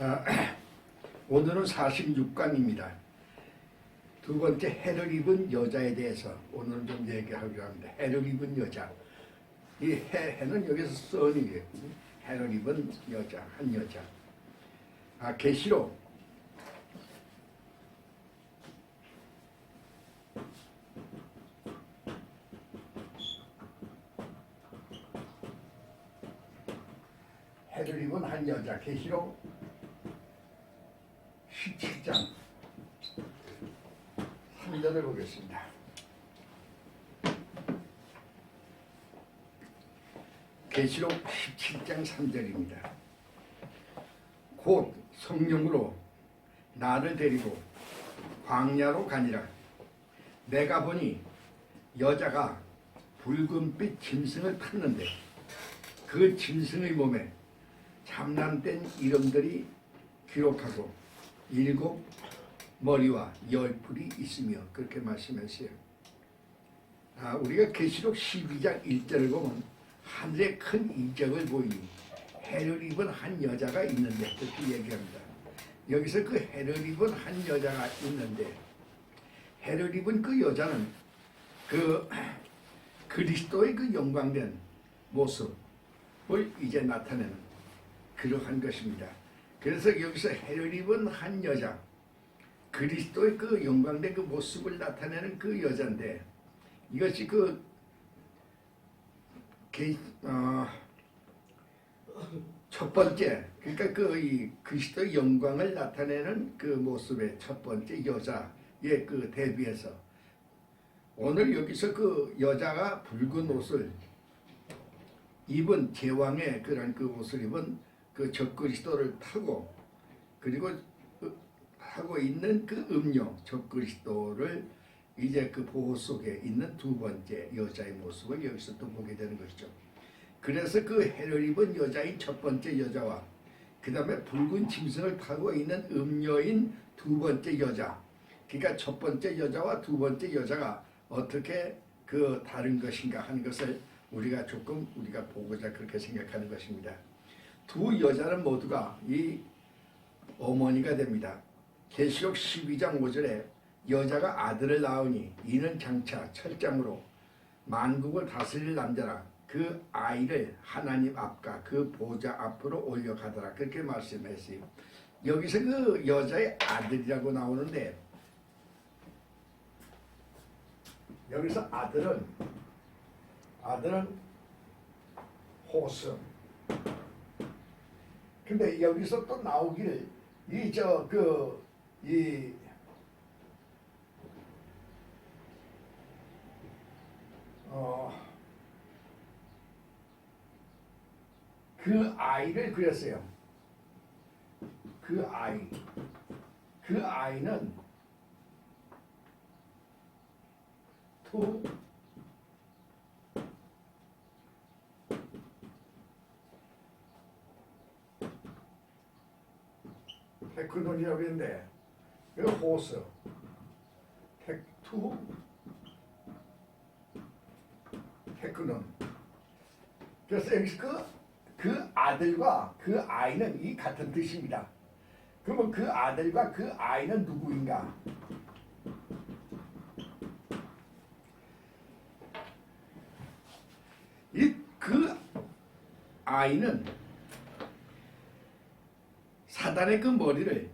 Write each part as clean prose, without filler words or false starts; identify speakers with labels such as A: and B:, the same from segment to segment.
A: 아, 오늘은 46강입니다. 두 번째 해를 입은 여자에 대해서 오늘 좀 얘기하려고 합니다. 해를 입은 여자. 이 해는 여기서 선이에요. 해를 입은 여자, 한 여자. 계시록 해를 입은 한 여자. 계시록 17장 3절을 보겠습니다. 계시록 17장 3절입니다. 곧 성령으로 나를 데리고 광야로 가니라. 내가 보니 여자가 붉은빛 짐승을 탔는데 그 짐승의 몸에 참남된 이름들이 기록하고 7 머리와 10풀이 있으며 그렇게 말씀했어요. 우리가 계시록 12장 1절을 보면 하늘에 큰 이적을 보이니 해를 입은 한 여자가 있는데 그렇게 얘기합니다. 여기서 그 해를 입은 한 여자가 있는데 해를 입은 그 여자는 그 그리스도의 그 영광된 모습을 이제 나타내는 그러한 것입니다. 그래서 여기서 해를 입은 한 여자, 그리스도의 그 영광된 그 모습을 나타내는 그 여자인데 이것이 첫 번째, 그러니까 이 그리스도의 영광을 나타내는 그 모습의 첫 번째 여자의 그 대비해서 오늘 여기서 그 여자가 붉은 옷을 입은 제왕의 그런 그 옷을 입은 그 적그리스도를 타고 그리고 하고 있는 그 음료 적그리스도를 이제 그 보호 속에 있는 두 번째 여자의 모습을 여기서 또 보게 되는 것이죠. 그래서 그 해를 입은 여자인 첫 번째 여자와 그 다음에 붉은 짐승을 타고 있는 음녀인 두 번째 여자, 그러니까 첫 번째 여자와 두 번째 여자가 어떻게 그 다른 것인가 하는 것을 우리가 보고자 그렇게 생각하는 것입니다. 두 여자는 모두가 이 어머니가 됩니다. 계시록 12장 5절에 여자가 아들을 낳으니 이는 장차 철장으로 만국을 다스릴 남자라 그 아이를 하나님 앞과 그 보좌 앞으로 올려가더라 그렇게 말씀했어요. 여기서 그 여자의 아들이라고 나오는데 여기서 아들은 호스. 근데 여기서 또 나오기를 그 아이를 그렸어요. 그 아이는 테크논이라고 했는데 그 호스 테크논. 그래서 여기서 그 아들과 그 아이는 이 같은 뜻입니다. 그러면 그 아들과 그 아이는 누구인가? 그 아이는 사단의 그 머리를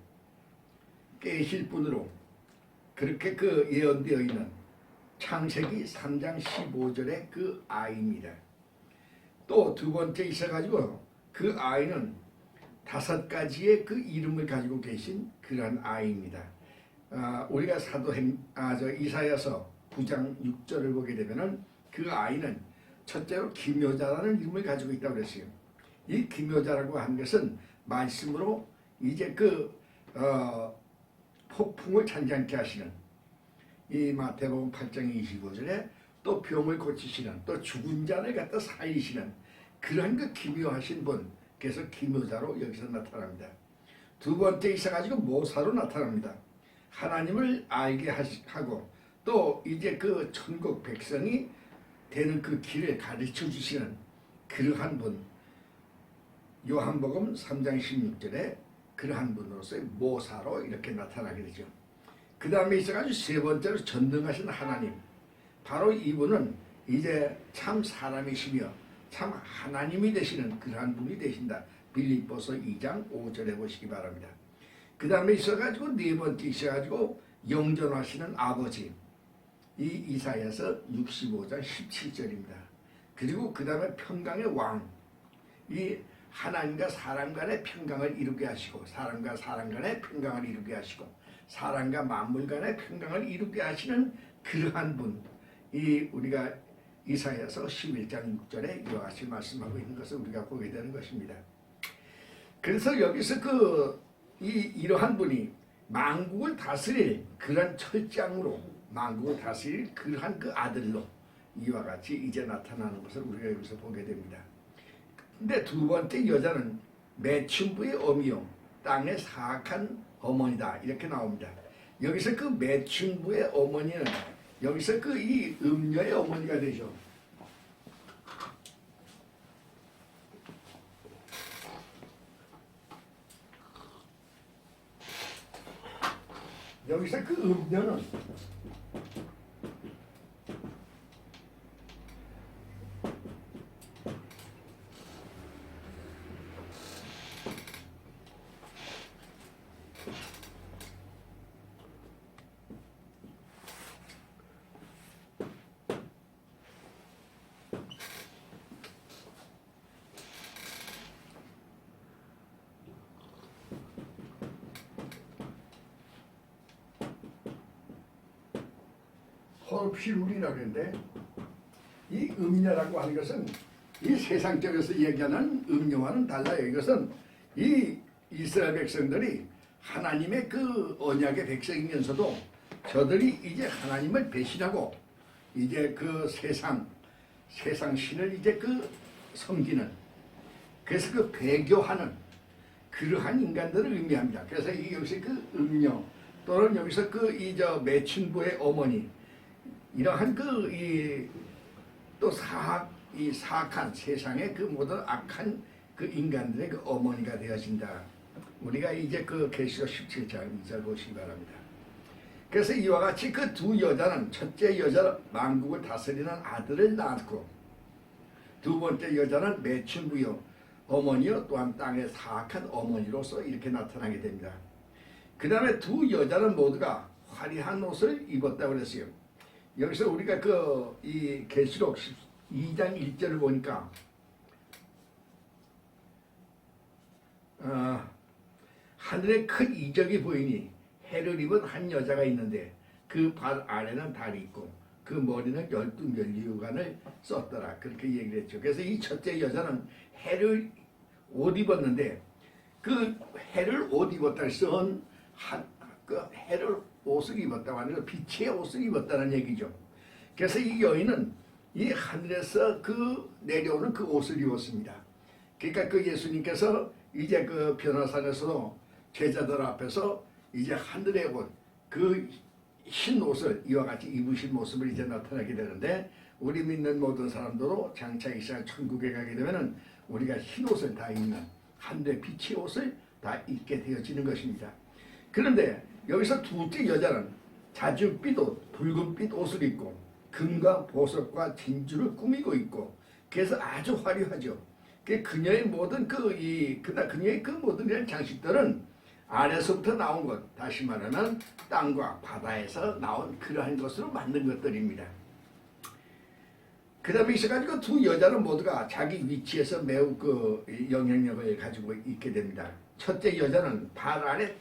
A: 깨실 분으로 그렇게 그 예언되어 있는 창세기 3장 15절의 그 아이입니다. 또 두 번째 있어가지고 그 아이는 5가지의 그 이름을 가지고 계신 그런 아이입니다. 우리가 이사야서 9장 6절을 보게 되면은 그 아이는 첫째로 기묘자라는 이름을 가지고 있다고 그랬어요. 이 기묘자라고 하는 것은 말씀으로 이제 폭풍을 잔잔케 하시는 이 마태복음 8장 25절에 또 병을 고치시는 또 죽은 자를 갖다 살리시는 그런 그 기묘하신 분, 그래서 기묘자로 여기서 나타납니다. 두 번째 있어가지고 모사로 나타납니다. 하나님을 알게 하고 또 이제 그 천국 백성이 되는 그 길을 가르쳐 주시는 그러한 분, 요한복음 3장 16절에 그러한 분으로서의 모사로 이렇게 나타나게 되죠. 그 다음에 있어가지고 세 번째로 전능하신 하나님. 바로 이분은 이제 참 사람이시며 참 하나님이 되시는 그러한 분이 되신다. 빌립보서 2장 5절에 보시기 바랍니다. 그 다음에 있어가지고 네 번째 있어가지고 영존하시는 아버지. 이 이사야서 65장 17절입니다. 그리고 그 다음에 평강의 왕. 이 하나님과 사람 간의 평강을 이루게 하시고 사람과 사람 간의 평강을 이루게 하시고 사람과 만물 간의 평강을 이루게 하시는 그러한 분. 이 우리가 이사야서 11장 6절에 이와 같이 말씀하고 있는 것을 우리가 보게 되는 것입니다. 그래서 여기서 이러한 분이 만국을 다스릴 그러한 철장으로 만국을 다스릴 그러한 그 아들로 이와 같이 이제 나타나는 것을 우리가 여기서 보게 됩니다. 근데 두 번째 여자는 매춘부의 어미요 땅의 사악한 어머니다 이렇게 나옵니다. 여기서 그 매춘부의 어머니는 여기서 이 음녀의 어머니가 되죠. 여기서 그 음녀는 홀필울이라고 하는데 이 음녀라고 하는 것은 이 세상적에서 얘기하는 음녀와는 달라요. 이것은 이 이스라엘 백성들이 하나님의 그 언약의 백성이면서도 저들이 이제 하나님을 배신하고 이제 그 세상 신을 이제 섬기는 그래서 배교하는 그러한 인간들을 의미합니다. 그래서 여기서 음녀 또는 여기서 매춘부의 어머니 이러한 또 사악한 세상의 모든 악한 인간들의 어머니가 되어진다. 우리가 이제 계시록 17장 2절 보시기 바랍니다. 그래서 이와 같이 두 여자는 첫째 여자는 만국을 다스리는 아들을 낳았고 두 번째 여자는 매춘부요 어머니요 또한 땅의 사악한 어머니로서 이렇게 나타나게 됩니다. 그 다음에 두 여자는 모두가 화려한 옷을 입었다고 그랬어요. 여기서 우리가 이 계시록 2장 1절을 보니까 하늘에 큰 이적이 보이니 해를 입은 한 여자가 있는데 그 발 아래는 달이 있고 그 머리는 12면류관을 썼더라. 그렇게 얘기를 했죠. 그래서 이 첫째 여자는 해를 옷 입었는데 그 해를 옷 입었다 해서 해를 옷을 입었다고 하는 건 빛의 옷을 입었다는 얘기죠. 그래서 이 여인은 이 하늘에서 내려오는 그 옷을 입었습니다. 그러니까 예수님께서 이제 변화산에서 제자들 앞에서 이제 하늘의 옷, 흰 옷을 이와 같이 입으신 모습을 이제 나타나게 되는데 우리 믿는 모든 사람들도 장차 이 시간 천국에 가게 되면은 우리가 흰 옷을 다 입는 하늘의 빛의 옷을 다 입게 되어지는 것입니다. 그런데 여기서 둘째 여자는 자줏빛 옷, 붉은빛 옷을 입고 금과 보석과 진주를 꾸미고 있고 그래서 아주 화려하죠. 그녀의 모든 그녀의 모든 이런 장식들은 아래서부터 나온 것, 다시 말하면 땅과 바다에서 나온 그러한 것으로 만든 것들입니다. 그 다음에 있어가지고 두 여자는 모두가 자기 위치에서 매우 영향력을 가지고 있게 됩니다. 첫째 여자는 발 아래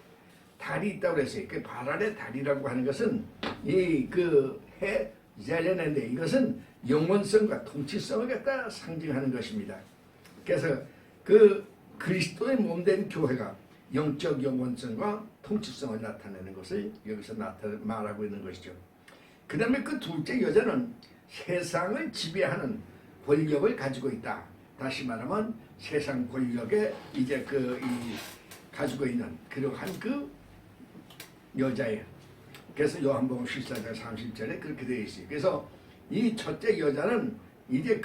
A: 달이 있다고 그랬어요. 발 아래 달이라고 하는 것은 해 젤레네인데 이것은 영원성과 통치성을 갖다 상징하는 것입니다. 그래서 그리스도의 몸된 교회가 영적 영원성과 통치성을 나타내는 것을 여기서 말하고 있는 것이죠. 그 다음에 둘째 여자는 세상을 지배하는 권력을 가지고 있다. 다시 말하면 세상 권력에 이제 가지고 있는 그러한 여자예요. 그래서 요한복음 14장 30절에 그렇게 되어 있어요. 그래서 이 첫째 여자는 이제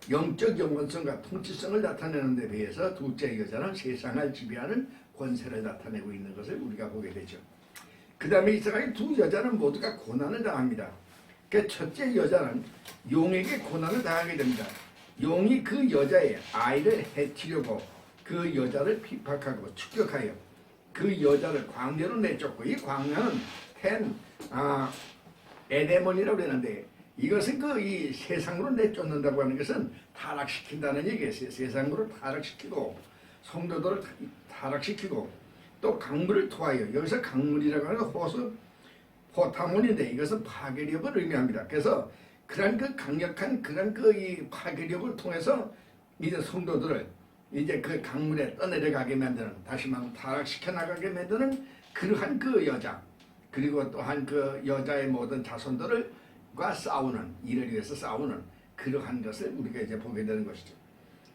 A: 영적 영원성과 통치성을 나타내는 데 비해서 둘째 여자는 세상을 지배하는 권세를 나타내고 있는 것을 우리가 보게 되죠. 그 다음에 이스라엘 두 여자는 모두가 고난을 당합니다. 그 첫째 여자는 용에게 고난을 당하게 됩니다. 용이 그 여자의 아이를 해치려고 그 여자를 핍박하고 추격하여 그 여자를 광야로 내쫓고, 이 광야는 에데몬이라고 하는데, 이것은 이 세상으로 내쫓는다고 하는 것은 타락시킨다는 얘기예요. 세상으로 타락시키고 성도들을 타락시키고 또 강물을 토하여, 여기서 강물이라고 하는 호수 호타몬인데 이것은 파괴력을 의미합니다. 그래서 그런 강력한 그런 이 파괴력을 통해서 이제 성도들을 이제 그 강물에 떠내려가게 만드는, 다시 말하면 타락시켜 나가게 만드는 그러한 그 여자, 그리고 또한 그 여자의 모든 자손들과 싸우는, 이를 위해서 싸우는 그러한 것을 우리가 이제 보게 되는 것이죠.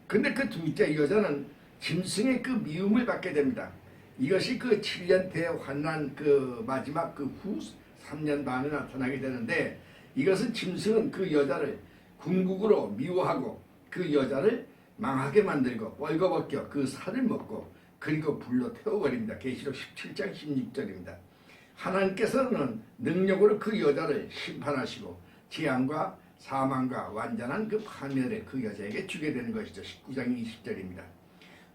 A: 근데 그 둘째 여자는 짐승의 그 미움을 받게 됩니다. 이것이 그 7년 대환난 그 마지막 그 후 3년 반에 나타나게 되는데, 이것은 짐승은 그 여자를 궁극으로 미워하고 그 여자를 망하게 만들고 벌거벗겨 그 살을 먹고 그리고 불로 태워버립니다. 계시록 17장 16절입니다. 하나님께서는 능력으로 그 여자를 심판하시고 재앙과 사망과 완전한 그 파멸을 그 여자에게 주게 되는 것이죠. 19장 20절입니다.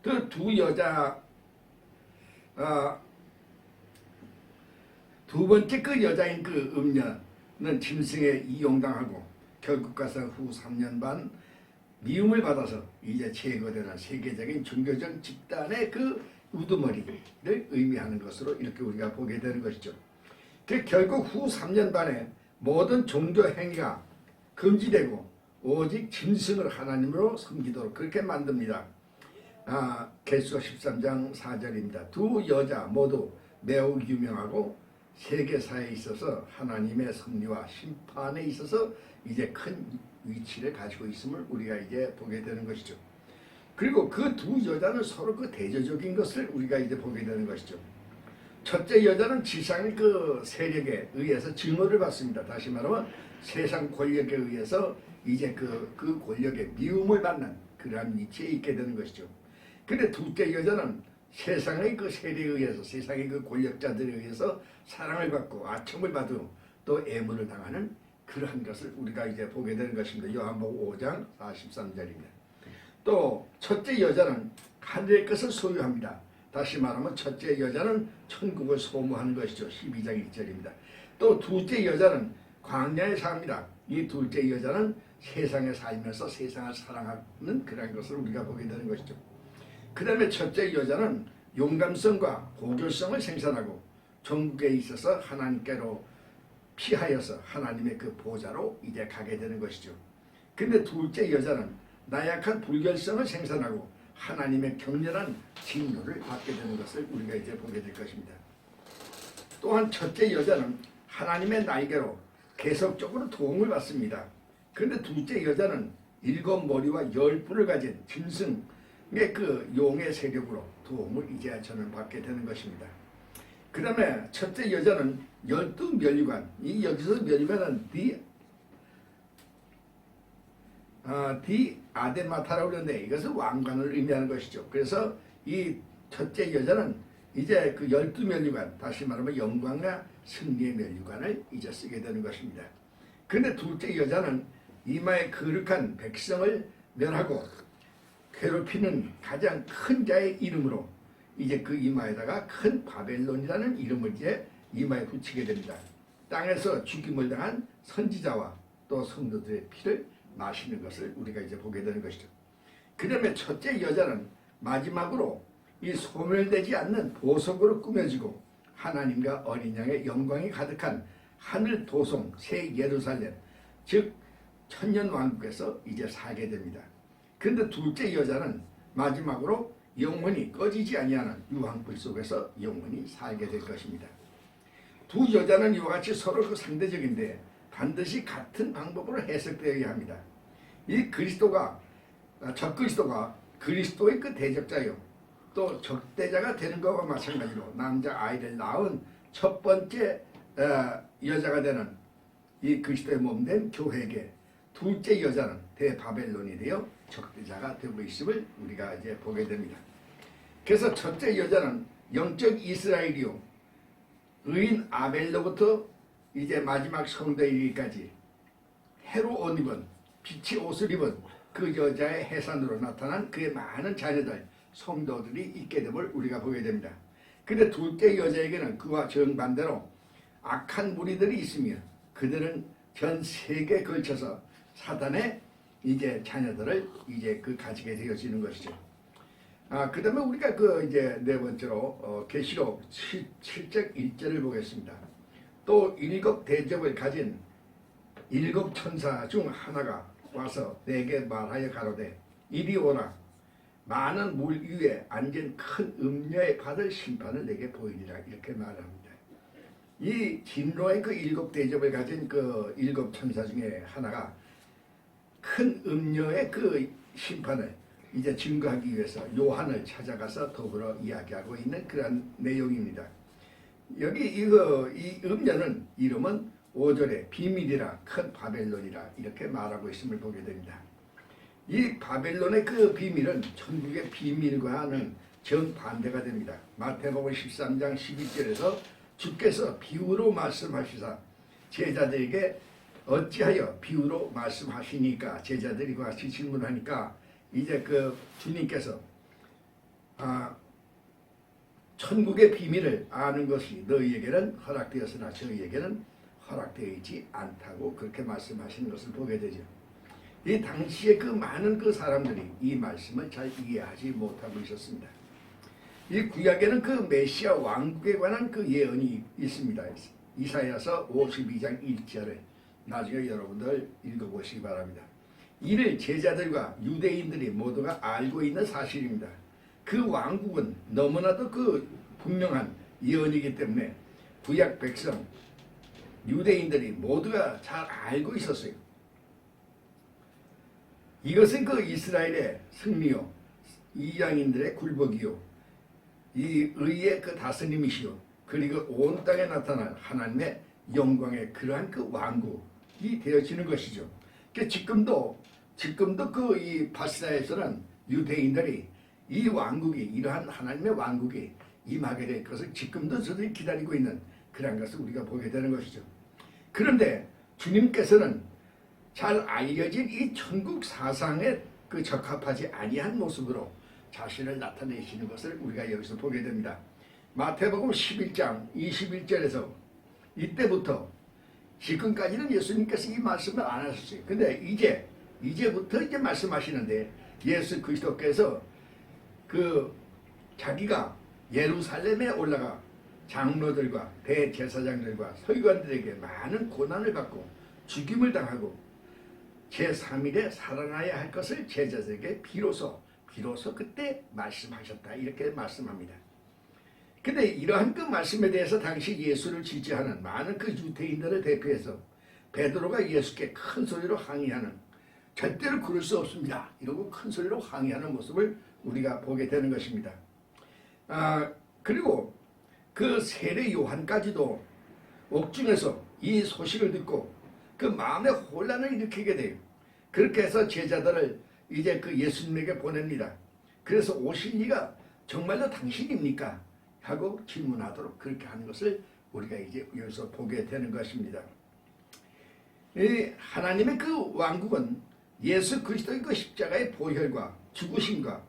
A: 그 두 여자, 두 번째 그 여자인 그 음녀는 짐승에 이용당하고 결국 가서 후 3년 반 미움을 받아서 이제 제거되는 세계적인 종교적 집단의 그 우두머리를 의미하는 것으로 이렇게 우리가 보게 되는 것이죠. 결국 후 3년 반에 모든 종교 행위가 금지되고 오직 짐승을 하나님으로 섬기도록 그렇게 만듭니다. 계시록 13장 4절입니다. 두 여자 모두 매우 유명하고 세계사에 있어서 하나님의 섭리와 심판에 있어서 이제 큰 위치를 가지고 있음을 우리가 이제 보게 되는 것이죠. 그리고 그 두 여자는 서로 그 대조적인 것을 우리가 이제 보게 되는 것이죠. 첫째 여자는 지상의 그 세력에 의해서 증오를 받습니다. 다시 말하면 세상 권력에 의해서 이제 그 권력에 미움을 받는 그러한 위치에 있게 되는 것이죠. 근데 둘째 여자는 세상의 그 세력에 의해서, 세상의 그 권력자들에 의해서 사랑을 받고 아첨을 받고 또 애물을 당하는 그러한 것을 우리가 이제 보게 되는 것입니다. 요한복음 5장 43절입니다. 또 첫째 여자는 하늘의 것을 소유합니다. 다시 말하면 첫째 여자는 천국을 소무하는 것이죠. 12장 1절입니다. 또 둘째 여자는 광야에 삽니다. 이 둘째 여자는 세상에 살면서 세상을 사랑하는 그런 것을 우리가 보게 되는 것이죠. 그 다음에 첫째 여자는 용감성과 고결성을 생산하고 천국에 있어서 하나님께로 피하여서 하나님의 그 보좌로 이제 가게 되는 것이죠. 근데 둘째 여자는 나약한 불결성을 생산하고 하나님의 격렬한 진노를 받게 되는 것을 우리가 이제 보게 될 것입니다. 또한 첫째 여자는 하나님의 날개로 계속적으로 도움을 받습니다. 그런데 둘째 여자는 7머리와 10뿔을 가진 짐승의 그 용의 세력으로 도움을 이제 저는 받게 되는 것입니다. 그 다음에 첫째 여자는 12면류관, 이 여기서 면류관은 디아데마타라고 그러는데 이것은 왕관을 의미하는 것이죠. 그래서 이 첫째 여자는 이제 그 12면류관, 다시 말하면 영광과 승리의 면류관을 이제 쓰게 되는 것입니다. 그런데 둘째 여자는 이마에 거룩한 백성을 멸하고 괴롭히는 가장 큰 자의 이름으로 이제 그 이마에다가 큰 바벨론이라는 이름을 이제 이마에 붙이게 됩니다. 땅에서 죽임을 당한 선지자와 또 성도들의 피를 마시는 것을 우리가 이제 보게 되는 것이죠. 그 다음에 첫째 여자는 마지막으로 이 소멸되지 않는 보석으로 꾸며지고 하나님과 어린 양의 영광이 가득한 하늘 도성 새 예루살렘, 즉 천년왕국에서 이제 살게 됩니다. 그런데 둘째 여자는 마지막으로 영원히 꺼지지 아니하는 유황불 속에서 영원히 살게 될 것입니다. 두 여자는 이와 같이 서로 그 상대적인데 반드시 같은 방법으로 해석되어야 합니다. 이 적그리스도가 그리스도의 그 대적자요, 또 적대자가 되는 것과 마찬가지로 남자 아이를 낳은 첫 번째 여자가 되는 이 그리스도의 몸된 교회에게 둘째 여자는 대바벨론이 되어 적대자가 되고 있음을 우리가 이제 보게 됩니다. 그래서 첫째 여자는 영적 이스라엘이요, 의인 아벨로부터 이제 마지막 성도에 이르기까지 해로 옷 입은, 빛의 옷을 입은 그 여자의 해산으로 나타난 그의 많은 자녀들, 성도들이 있게 됨을 우리가 보게 됩니다. 근데 둘째 여자에게는 그와 정반대로 악한 무리들이 있으며 그들은 전 세계에 걸쳐서 사단의 이제 자녀들을 이제 가지게 되어지는 것이죠. 그 다음에 우리가 이제 네 번째로 계시록 7장 1절을 보겠습니다. 또 일곱 대접을 가진 일곱 천사 중 하나가 와서 내게 말하여 가로되 이리 오라. 많은 물 위에 앉은 큰 음녀의 받을 심판을 내게 보이리라. 이렇게 말합니다. 이 진로의 그 일곱 대접을 가진 그 일곱 천사 중에 하나가 큰 음녀의 그 심판을 이제 증거하기 위해서 요한을 찾아가서 더불어 이야기하고 있는 그런 내용입니다. 여기 이 음녀는 이름은 5절에 비밀이라, 큰 바벨론이라 이렇게 말하고 있음을 보게 됩니다. 이 바벨론의 그 비밀은 천국의 비밀과는 정반대가 됩니다. 마태복음 13장 12절에서 주께서 비유로 말씀하시사 제자들에게 어찌하여 비유로 말씀하시니까, 제자들이 같이 질문하니까 이제 주님께서 천국의 비밀을 아는 것이 너희에게는 허락되었으나 저희에게는 허락되어 있지 않다고 그렇게 말씀하시는 것을 보게 되죠. 이 당시에 많은 사람들이 이 말씀을 잘 이해하지 못하고 있었습니다. 이 구약에는 메시아 왕국에 관한 예언이 있습니다. 이사야서 52장 1절을 나중에 여러분들 읽어보시기 바랍니다. 이를 제자들과 유대인들이 모두가 알고 있는 사실입니다. 그 왕국은 너무나도 분명한 예언이기 때문에 구약 백성 유대인들이 모두가 잘 알고 있었어요. 이것은 이스라엘의 승리요, 이방인들의 굴복이요, 이 의의 다스림이시요, 그리고 온 땅에 나타날 하나님의 영광의 그러한 왕국이 되어지는 것이죠. 지금도 이 바사에서는 유대인들이 이 왕국이, 이러한 하나님의 왕국이 임하게 될 것을 지금도 저들이 기다리고 있는 그런 것을 우리가 보게 되는 것이죠. 그런데 주님께서는 잘 알려진 이 천국 사상에 적합하지 아니한 모습으로 자신을 나타내시는 것을 우리가 여기서 보게 됩니다. 마태복음 11장 21절에서 이때부터 지금까지는 예수님께서 이 말씀을 안 하셨어요. 근데 이제부터 말씀하시는데, 예수 그리스도께서 자기가 예루살렘에 올라가 장로들과 대제사장들과 서기관들에게 많은 고난을 받고 죽임을 당하고 제3일에 살아나야 할 것을 제자들에게 비로소 그때 말씀하셨다, 이렇게 말씀합니다. 근데 이러한 말씀에 대해서 당시 예수를 지지하는 많은 유대인들을 대표해서 베드로가 예수께 큰 소리로 항의하는, 절대로 그럴 수 없습니다, 이러고 큰 소리로 항의하는 모습을 우리가 보게 되는 것입니다. 그리고 세례 요한까지도 옥중에서 이 소식을 듣고 마음의 혼란을 일으키게 돼요. 그렇게 해서 제자들을 이제 예수님에게 보냅니다. 그래서 오실 이가 정말로 당신입니까? 하고 질문하도록 그렇게 하는 것을 우리가 이제 여기서 보게 되는 것입니다. 하나님의 왕국은 예수 그리스도의 십자가의 보혈과 죽으심과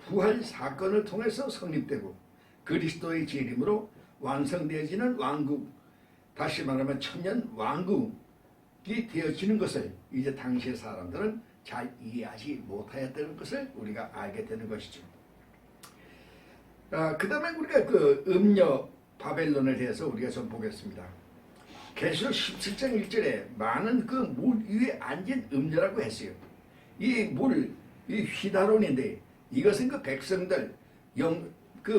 A: 부활 사건을 통해서 성립되고 그리스도의 재림으로 완성되어지는 왕국, 다시 말하면 천년 왕국이 되어지는 것을 이제 당시의 사람들은 잘 이해하지 못하였다는 것을 우리가 알게 되는 것이죠. 그 다음에 우리가 음녀 바벨론에 대해서 우리가 좀 보겠습니다. 계시록 17장 1절에 많은 물 위에 앉은 음녀라고 했어요. 이 휘다론인데 이것은 백성들,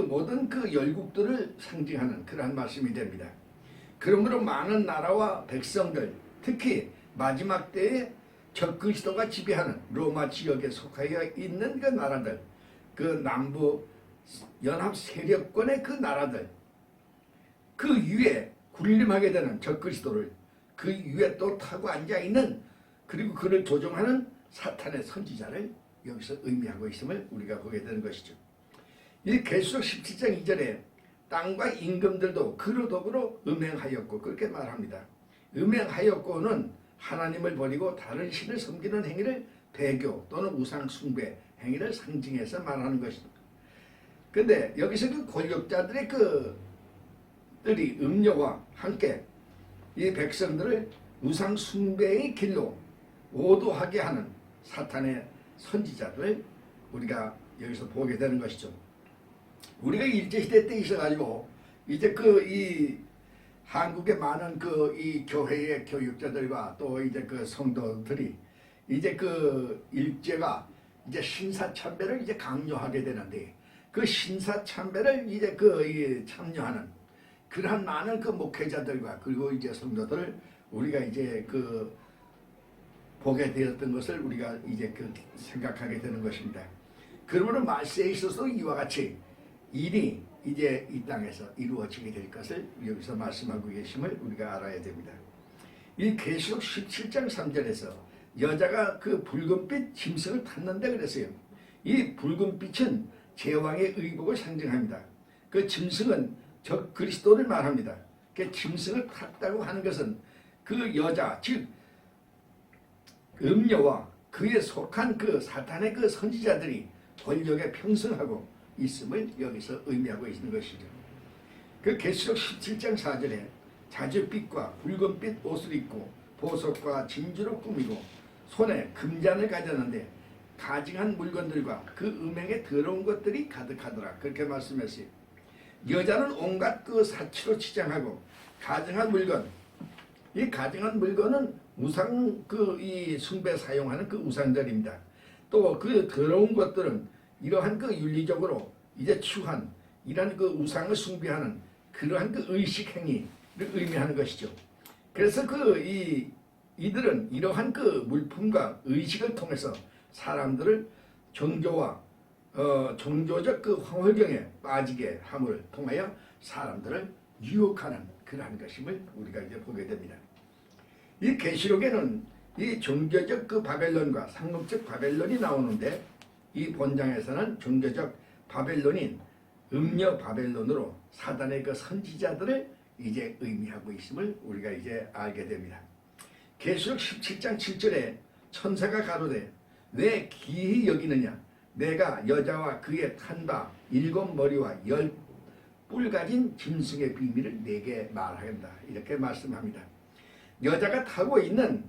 A: 모든 열국들을 상징하는 그러한 말씀이 됩니다. 그러므로 많은 나라와 백성들, 특히 마지막 때에 적그리스도가 지배하는 로마 지역에 속하여 있는 나라들, 남부 연합 세력권의 나라들, 위에 군림하게 되는 적그리스도를 위에 또 타고 앉아있는, 그리고 그를 조종하는 사탄의 선지자를 여기서 의미하고 있음을 우리가 보게 되는 것이죠. 이 계시록 17장 2절에 땅과 임금들도 그로 더불어 음행하였고 그렇게 말합니다. 음행하였고는 하나님을 버리고 다른 신을 섬기는 행위를 배교 또는 우상 숭배 행위를 상징해서 말하는 것입니다. 근데 여기서 그 권력자들의 들이 음료와 함께 이 백성들을 우상 숭배의 길로 오도하게 하는 사탄의 선지자들을 우리가 여기서 보게 되는 것이죠. 우리가 일제시대 때 있어가지고 이제 이 한국의 많은 이 교회의 교육자들과 또 이제 성도들이 이제 일제가 이제 신사참배를 이제 강요하게 되는데 그 신사참배를 이제 참여하는 그러한 많은 목회자들과 그리고 이제 성도들을 우리가 이제 보게 되었던 것을 우리가 이제 생각하게 되는 것입니다. 그러므로 말세에 있어서 이와 같이 일이 이제 이 땅에서 이루어지게 될 것을 여기서 말씀하고 계심을 우리가 알아야 됩니다. 이 계시록 17장 3절에서 여자가 붉은빛 짐승을 탔는데 그랬어요. 이 붉은 빛은 제왕의 의복을 상징합니다. 그 짐승은 적 그리스도를 말합니다. 그 짐승을 탔다고 하는 것은 그 여자 즉 음녀와 그에 속한 사탄의 선지자들이 권력에 평승하고 있음을 여기서 의미하고 있는 것이죠. 그 계시록 17장 4절에 자줏빛과 붉은빛 옷을 입고 보석과 진주로 꾸미고 손에 금잔을 가졌는데 가증한 물건들과 그 음행에 더러운 것들이 가득하더라. 그렇게 말씀했어요. 여자는 온갖 사치로 치장하고 가증한 물건, 이 가증한 물건은 우상 이 숭배 사용하는 우상들입니다. 또 더러운 것들은 이러한 윤리적으로 이제 추한 이러한 우상을 숭배하는 그러한 의식 행위를 의미하는 것이죠. 그래서 이들은 이러한 물품과 의식을 통해서 사람들을 종교와 종교적 황홀경에 빠지게 함을 통하여 사람들을 유혹하는 그러한 것임을 우리가 이제 보게 됩니다. 이 계시록에는 이 종교적 바벨론과 상업적 바벨론이 나오는데 이 본장에서는 종교적 바벨론인 음녀 바벨론으로 사단의 선지자들을 이제 의미하고 있음을 우리가 이제 알게 됩니다. 계시록 17장 7절에 천사가 가로되 왜 기이 여기느냐 내가 여자와 그의 탄 바 7머리와 10뿔 가진 짐승의 비밀을 내게 말하겠다 이렇게 말씀합니다. 여자가 타고 있는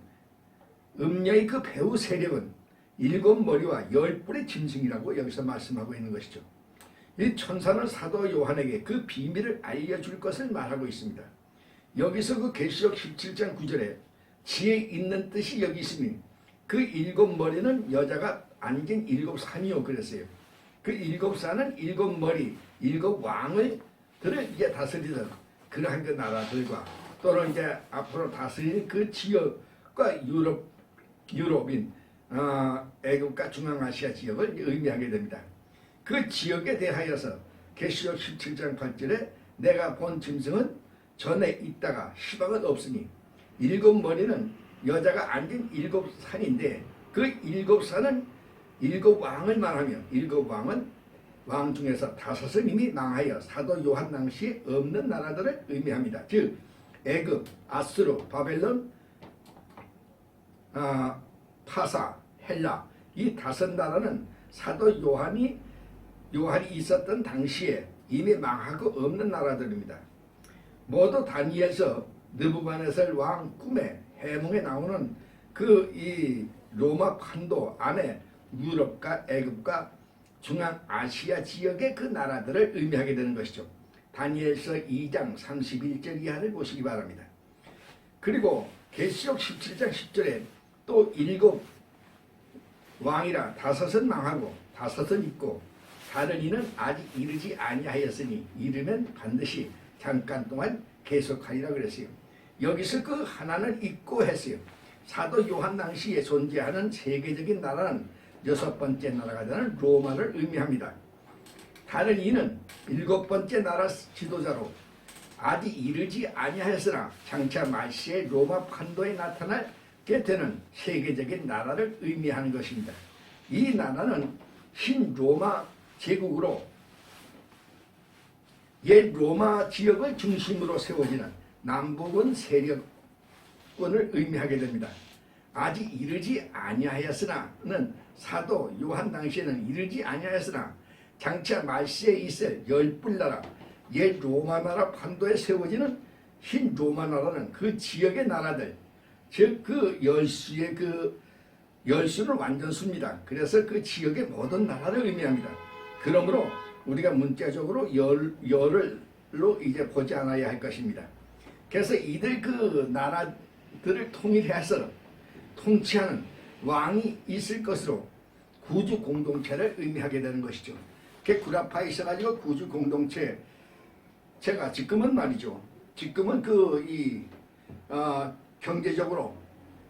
A: 음녀의 배후 세력은 7머리와 10뿔의 짐승이라고 여기서 말씀하고 있는 것이죠. 이 천사는 사도 요한에게 그 비밀을 알려줄 것을 말하고 있습니다. 여기서 계시록 17장 9절에 지혜 있는 뜻이 여기 있으니 그 7머리는 여자가 앉은 7산이요 그랬어요. 그 7산은 7머리 7왕을 들을 이제 다스리던 그러한 나라들과 또는 이제 앞으로 다스리는 지역과 유럽인 애국과 중앙아시아 지역을 의미하게 됩니다. 그 지역에 대하여서 계시록 17장 8절에 내가 본 짐승은 전에 있다가 시방은 없으니 7머리는 여자가 앉은 7산인데 그 7산은 7왕을 말하며 7왕은 왕 중에서 5은 이미 망하여 사도 요한 당시에 없는 나라들을 의미합니다. 즉 애굽, 아수르, 바벨론, 파사, 헬라 이 5나라는 사도 요한이 있었던 당시에 이미 망하고 없는 나라들입니다. 모두 다니엘서 느부갓네살 왕 꿈에 해몽에 나오는 이 로마 판도 안에 유럽과 애굽과 중앙아시아 지역의 나라들을 의미하게 되는 것이죠. 다니엘서 2장 31절 이하를 보시기 바랍니다. 그리고 계시록 17장 10절에 또 7 왕이라 5은 망하고 5은 있고 다른 이는 아직 이르지 아니하였으니 이르면 반드시 잠깐 동안 계속하리라 그랬어요. 여기서 하나는 있고 했어요. 사도 요한 당시에 존재하는 세계적인 나라는 6번째 나라가 되는 로마를 의미합니다. 다른 이는 7번째 나라 지도자로 아직 이르지 아니하였으나 장차 말시에 로마 판도에 나타날 되는 세계적인 나라를 의미하는 것입니다. 이 나라는 신 로마 제국으로 옛 로마 지역을 중심으로 세워지는 남북은 세력권을 의미하게 됩니다. 아직 이르지 아니하였으나는 사도 요한 당시에는 이르지 아니하였으나 장차 말세에 있을 열불나라 옛 로마 나라 판도에 세워지는 신 로마 나라는 그 지역의 나라들, 즉 그 열수의 그 열수는 완전수입니다. 그래서 그 지역의 모든 나라를 의미합니다. 그러므로 우리가 문자적으로 열을로 이제 보지 않아야 할 것입니다. 그래서 이들 그 나라들을 통일해서 통치하는 왕이 있을 것으로 구주 공동체를 의미하게 되는 것이죠. 그 구라파에 있어가지고 구주 공동체 제가 지금은 말이죠. 지금은 경제적으로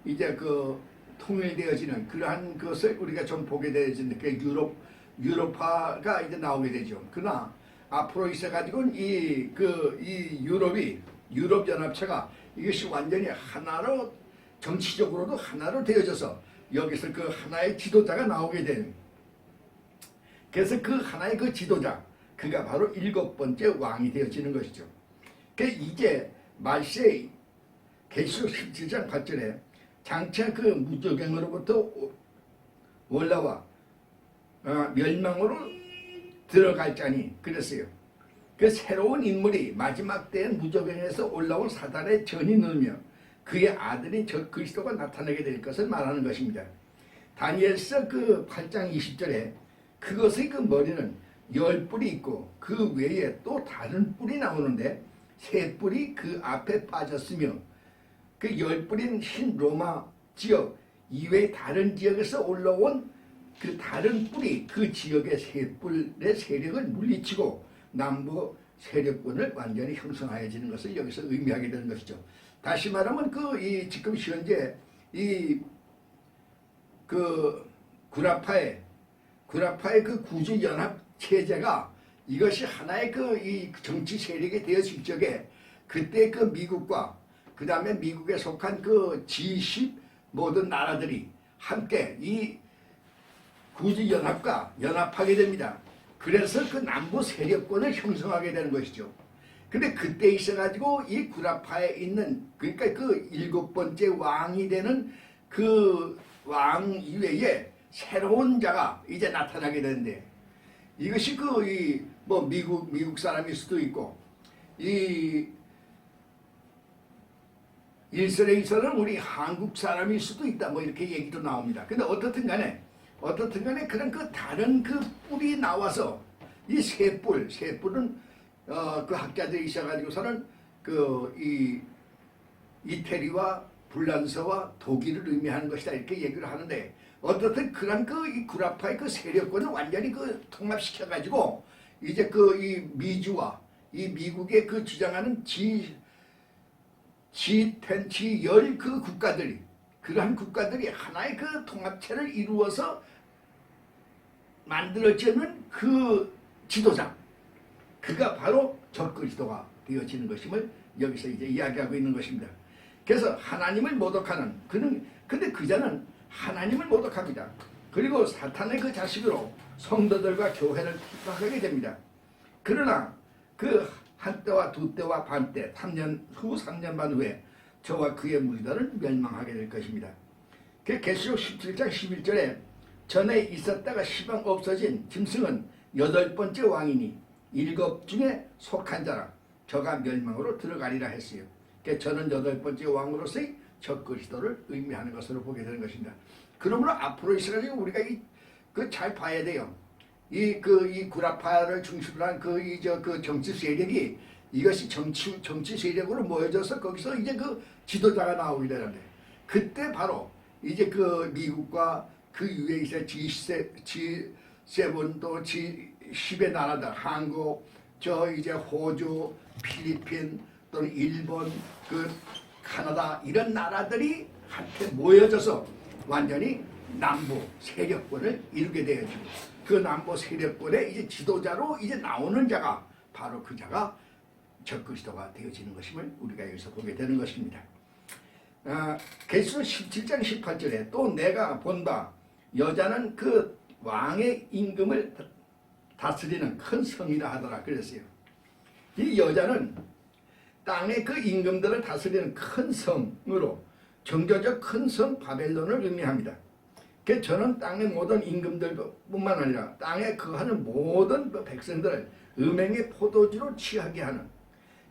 A: 이제 그 통일되어지는 그러한 것을 우리가 좀 보게 되어지는 그 유럽화가 이제 나오게 되죠. 그러나 앞으로 있어가지고는 이 유럽 연합체가 이것이 완전히 하나로 정치적으로도 하나로 되어져서 여기서 그 하나의 지도자가 나오게 되는. 그래서 그 하나의 그 지도자 그가 바로 7번째 왕이 되어지는 것이죠. 이제 말세 계시록 17장 8절에 장차 그 무저갱으로부터 올라와 멸망으로 들어갈 자니 그랬어요. 그 새로운 인물이 마지막 때엔 무저갱에서 올라온 사단의 전이 누르며 그의 아들인 저 그리스도가 나타나게 될 것을 말하는 것입니다. 다니엘서 그 8장 20절에 그것의 그 머리는 10뿔이 있고 그 외에 또 다른 뿔이 나오는데 세 뿔이 그 앞에 빠졌으며 그 10뿔인 신 로마 지역 이외의 다른 지역에서 올라온 그 다른 뿔이 그 지역의 세 뿔의 세력을 물리치고 남부 세력권을 완전히 형성하여지는 것을 여기서 의미하게 되는 것이죠. 다시 말하면 지금 현재 구라파의 그 구주 연합 체제가 이것이 하나의 이 정치 세력이 되었을 적에 그때 그 미국과 그 다음에 미국에 속한 그 G10 모든 나라들이 함께 이 구주 연합과 연합하게 됩니다. 그래서 그 남부 세력권을 형성하게 되는 것이죠. 근데 그때 있어가지고 이 구라파에 있는 그러니까 그 7번째 왕이 되는 그 왕 이외에 새로운 자가 이제 나타나게 되는데 이것이 미국 사람일 수도 있고 일설에서는 우리 한국 사람일 수도 있다 뭐 이렇게 얘기도 나옵니다. 근데 어떻든 간에 그런 그 다른 그 뿔이 나와서 이 세 뿔은 그 학자들이 있어가지고서는 이태리와 불란서와 독일을 의미하는 것이다 이렇게 얘기를 하는데 어떻든 그런 이 구라파의 그 세력권을 완전히 통합시켜가지고 이제 이 미주와 이 미국의 그 주장하는 G10 그 국가들이 그러한 국가들이 하나의 그 통합체를 이루어서 만들어지는 그 지도자 그가 바로 적그리스도가 되어지는 것임을 여기서 이제 이야기하고 있는 것입니다. 그래서 하나님을 모독하는 근데 그자는 하나님을 모독합니다. 그리고 사탄의 그 자식으로 성도들과 교회를 핍박하게 됩니다. 그러나 그 한때와 두때와 반때 3년 후 3년 반 후에 저와 그의 무리들은 멸망하게 될 것입니다. 그 계시록 17장 11절에 전에 있었다가 시방 없어진 짐승은 8번째 왕이니 7 중에 속한 자라 저가 멸망으로 들어가리라 했어요. 저는 8번째 왕으로서의 적그리스도를 의미하는 것으로 보게 되는 것입니다. 그러므로 앞으로 있어가지고 우리가 잘 봐야 돼요. 이 구라파를 중심으로 한 그 정치 세력이 이것이 정치 세력으로 모여져서 거기서 이제 그 지도자가 나오게 되는데 그때 바로 이제 그 미국과 그 위에 있어 G7 또 G10의 나라들 한국 이제 호주 필리핀 또는 일본 카나다 이런 나라들이 한테 모여져서 완전히 남부 세력권을 이루게 되었죠. 그 남부 세력권의 이제 지도자로 이제 나오는 자가 바로 그 자가 적그리스도가 되어지는 것임을 우리가 여기서 보게 되는 것입니다. 계시록 17장 18절에 또 내가 본 바 여자는 그 왕의 임금을 다스리는 큰 성이라 하더라 그랬어요. 이 여자는 땅의 그 임금들을 다스리는 큰 성으로 정교적 큰 성 바벨론을 의미합니다. 그 저는 땅의 모든 임금들뿐만 아니라 땅에 거하는 모든 백성들을 음행의 포도주로 취하게 하는,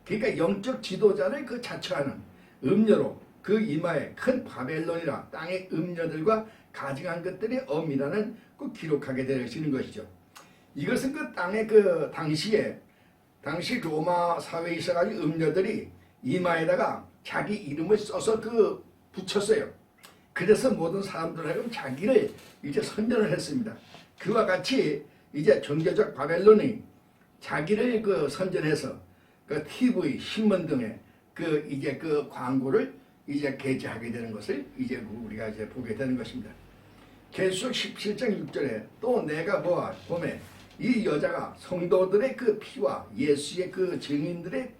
A: 그러니까 영적 지도자를 그 자처하는 음녀로 그 이마에 큰 바벨론이라 땅의 음녀들과 가증한 것들의 엄이라는 그 기록하게 되어지는 것이죠. 이것은 그 땅의 그 당시 로마 사회에 있어가지고 음녀들이 이마에다가 자기 이름을 써서 그 붙였어요. 그래서 모든 사람들하고 자기를 이제 선전을 했습니다. 그와 같이 이제 종교적 바벨론이 자기를 그 선전해서 그 TV, 신문 등에 그 이제 그 광고를 이제 게재하게 되는 것을 이제 우리가 이제 보게 되는 것입니다. 계시록 17장 6절에 또 내가 보매 이 여자가 성도들의 그 피와 예수의 그 증인들의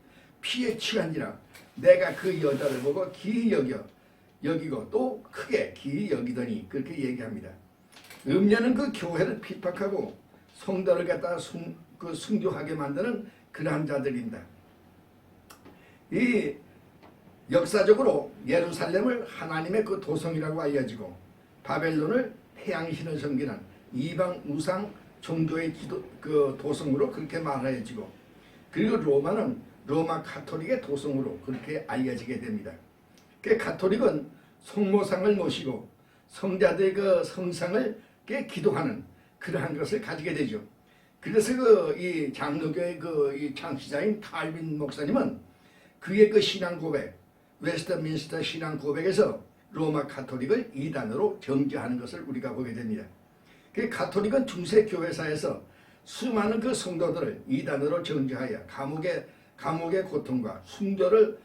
A: 피에 취한지라 내가 그 여자를 보고 기이 여기고 또 크게 기이 여기더니 그렇게 얘기합니다. 음녀는 그 교회를 핍박하고 성도를 갖다가 순교하게 만드는 그러한 자들입니다. 이 역사적으로 예루살렘을 하나님의 그 도성이라고 알려지고 바벨론을 태양신을 섬기는 이방 우상 종교의 그 도성으로 그렇게 말해지고, 그리고 로마는 로마 가톨릭의 도성으로 그렇게 알려지게 됩니다. 그 가톨릭은 성모상을 모시고 성자들의 그 성상을 기도하는 그러한 것을 가지게 되죠. 그래서 이 장로교의 이 창시자인 칼빈 목사님은 그의 그 신앙 고백, 웨스트민스터 신앙 고백에서 로마 가톨릭을 이단으로 정죄하는 것을 우리가 보게 됩니다. 그 가톨릭은 중세 교회사에서 수많은 그 성도들을 이단으로 정죄하여 감옥의 고통과 순교를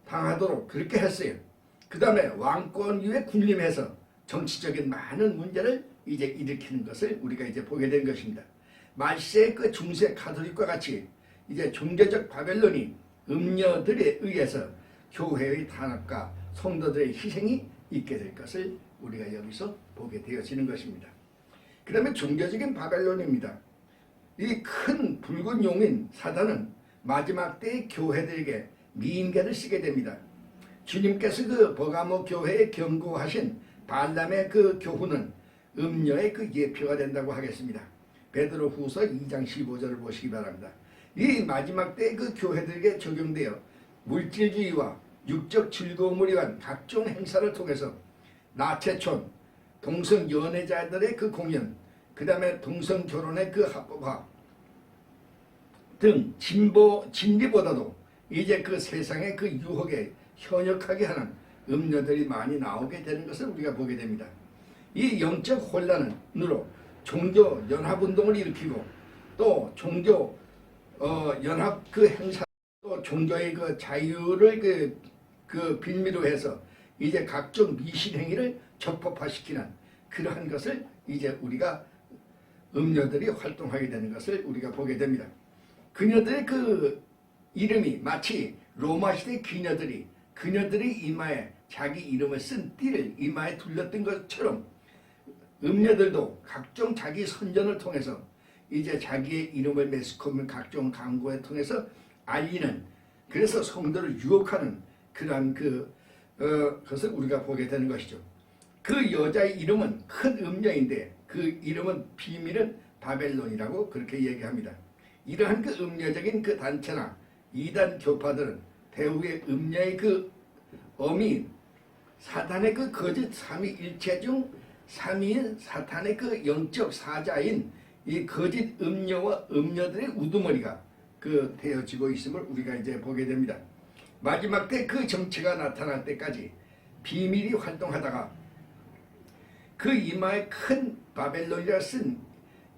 A: 당하도록 그렇게 했어요. 그 다음에 왕권 위에 군림해서 정치적인 많은 문제를 이제 일으키는 것을 우리가 이제 보게 된 것입니다. 말세의 그 중세 가톨릭과 같이 이제 종교적 바벨론이 음녀들에 의해서 교회의 탄압과 성도들의 희생이 있게 될 것을 우리가 여기서 보게 되어지는 것입니다. 그 다음에 종교적인 바벨론입니다. 이 큰 붉은 용인 사단은 마지막 때의 교회들에게 미인계를 쓰게 됩니다. 주님께서 그 버가모 교회에 경고하신 발람의 그 교훈은 음녀의 그 예표가 된다고 하겠습니다. 베드로 후서 2장 15절을 보시기 바랍니다. 이 마지막 때 그 교회들에게 적용되어 물질주의와 육적 즐거움을 위한 각종 행사를 통해서 나체촌, 동성 연애자들의 그 공연, 그 다음에 동성 결혼의 그 합법화 등 진리보다도 이제 그 세상의 그 유혹에 현역하게 하는 음녀들이 많이 나오게 되는 것을 우리가 보게 됩니다. 이 영적 혼란으로 종교 연합운동을 일으키고 또 종교 연합 그 행사, 또 종교의 그 자유를 그 빌미로 해서 이제 각종 미신행위를 적법화시키는 그러한 것을 이제 우리가 음녀들이 활동하게 되는 것을 우리가 보게 됩니다. 그녀들의 그 이름이 마치 로마 시대 그녀들의 이마에 자기 이름을 쓴 띠를 이마에 둘렀던 것처럼 음녀들도 각종 자기 선전을 통해서 이제 자기의 이름을 매스컴을 각종 광고에 통해서 알리는, 그래서 성도를 유혹하는 그러한 것을 우리가 보게 되는 것이죠. 그 여자의 이름은 큰 음녀인데 그 이름은 비밀은 바벨론이라고 그렇게 얘기합니다. 이러한 그 음녀적인 그 단체나 이단 교파들은 배후의 음녀의 그 어미인 사탄의 그 거짓 삼위일체 중 삼위인 사탄의 그 영적 사자인 이 거짓 음녀와 음녀들의 우두머리가 되어지고 있음을 우리가 이제 보게 됩니다. 마지막 때 그 정체가 나타날 때까지 비밀이 활동하다가 그 이마에 큰 바벨론이라 쓴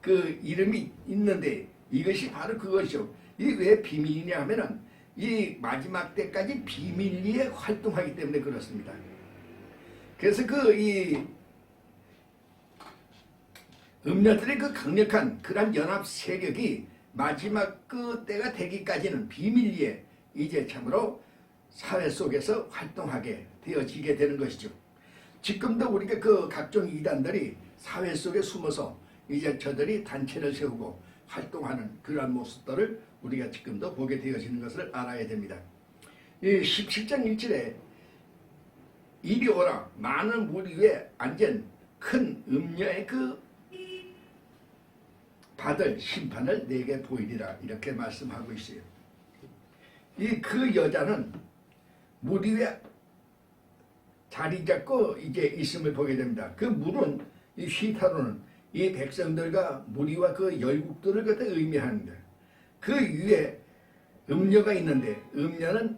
A: 그 이름이 있는데 이것이 바로 그것이죠. 이 왜 비밀이냐 하면은 이 마지막 때까지 비밀리에 활동하기 때문에 그렇습니다. 그래서 이 음녀들의 그 강력한 그런 연합 세력이 마지막 그 때가 되기까지는 비밀리에 이제 참으로 사회 속에서 활동하게 되어지게 되는 것이죠. 지금도 우리가 그 각종 이단들이 사회 속에 숨어서 이제 저들이 단체를 세우고 활동하는 그러한 모습들을 우리가 지금도 보게 되어지는 것을 알아야 됩니다. 이 17장 1절에 이리 오라 많은 물 위에 앉은 큰 음녀의 그 받을 심판을 내게 보이리라 이렇게 말씀하고 있어요. 이 그 여자는 물 위에 자리 잡고 이제 있음을 보게 됩니다. 그 물은 이 휘타로는 이 백성들과 무리와 그 열국들을 그때 의미합니다. 그 위에 음녀가 있는데 음녀는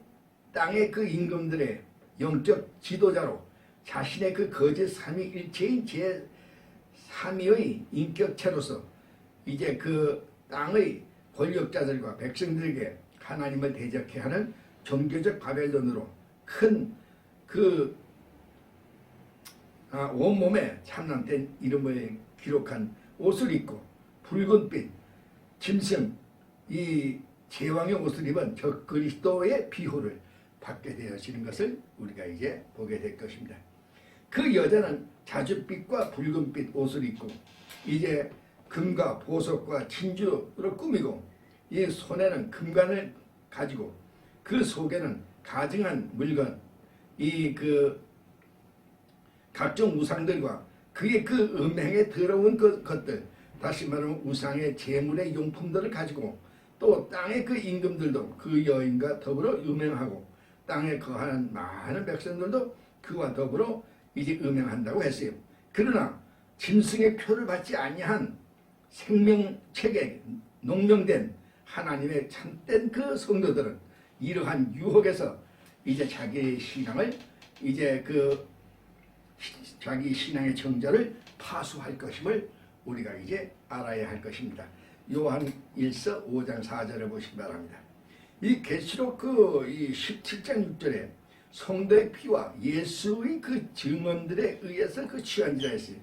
A: 땅의 그 임금들의 영적 지도자로 자신의 그 거짓 삼위일체인 제3위의 인격체로서 이제 그 땅의 권력자들과 백성들에게 하나님을 대적해 하는 종교적 바벨론으로 큰 그 온몸에 참남된 이름을 기록한 옷을 입고 붉은빛 짐승 이 제왕의 옷을 입은 저 그리스도의 비호를 받게 되어지는 것을 우리가 이제 보게 될 것입니다. 그 여자는 자줏빛과 붉은빛 옷을 입고 이제 금과 보석과 진주로 꾸미고 이 손에는 금관을 가지고 그 속에는 가증한 물건 이 그 각종 우상들과 그의 그 음행에 더러운 것들 다시 말하면 우상의 제물의 용품들을 가지고 또 땅의 그 임금들도 그 여인과 더불어 음행하고 땅에 거하는 많은 백성들도 그와 더불어 이제 음행한다고 했어요. 그러나 짐승의 표를 받지 아니한 생명책에 농명된 하나님의 참된 그 성도들은 이러한 유혹에서 이제 자기의 신앙을 이제 그 자기 신앙의 정자를 파수할 것임을 우리가 이제 알아야 할 것입니다. 요한 1서 5장 4절을 보시기 바랍니다. 이 계시록 이 17장 6절에 성도의 피와 예수의 그 증언들에 의해서 그 취한지라 했어요.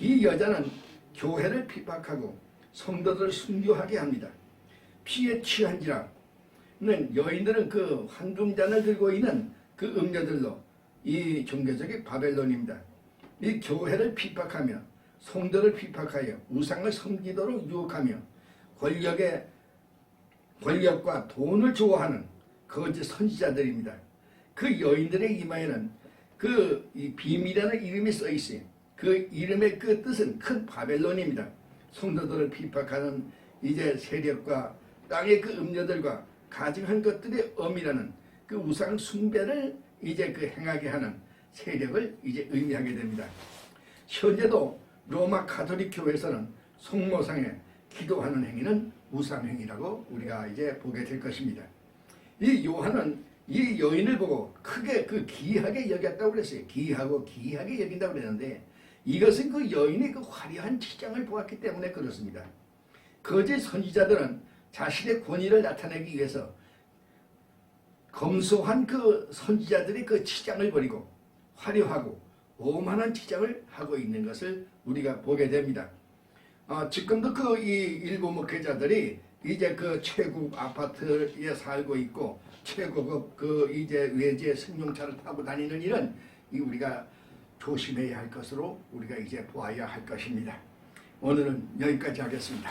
A: 이 여자는 교회를 핍박하고 성도들을 순교하게 합니다. 피에 취한지라는 여인들은 그 황금잔을 들고 있는 그 음녀들로 이 종교적인 바벨론입니다. 이 교회를 핍박하며 성도를 핍박하여 우상을 섬기도록 유혹하며 권력과 돈을 좋아하는 거짓 선지자들입니다. 그 여인들의 이마에는 그 비밀이라는 이름이 써 있어요. 그 이름의 그 뜻은 큰 바벨론입니다. 성도들을 핍박하는 이제 세력과 땅의 그 음녀들과 가증한 것들의 엄이라는 그 우상 숭배를 이제 그 행하게 하는 세력을 이제 의미하게 됩니다. 현재도 로마 가톨릭 교회에서는 성모상에 기도하는 행위는 우상행위라고 우리가 이제 보게 될 것입니다. 이 요한은 이 여인을 보고 크게 그 기이하게 여겼다고 그랬어요. 기이하게 여긴다고 그랬는데 이것은 그 여인의 그 화려한 치장을 보았기 때문에 그렇습니다. 거짓 선지자들은 자신의 권위를 나타내기 위해서 검소한 그 선지자들의 그 치장을 버리고 화려하고 오만한 치장을 하고 있는 것을 우리가 보게 됩니다. 지금도 그 이 일부 목회자들이 이제 그 최국 아파트에 살고 있고 최고급 그 이제 외제 승용차를 타고 다니는 일은 우리가 조심해야 할 것으로 우리가 이제 보아야 할 것입니다. 오늘은 여기까지 하겠습니다.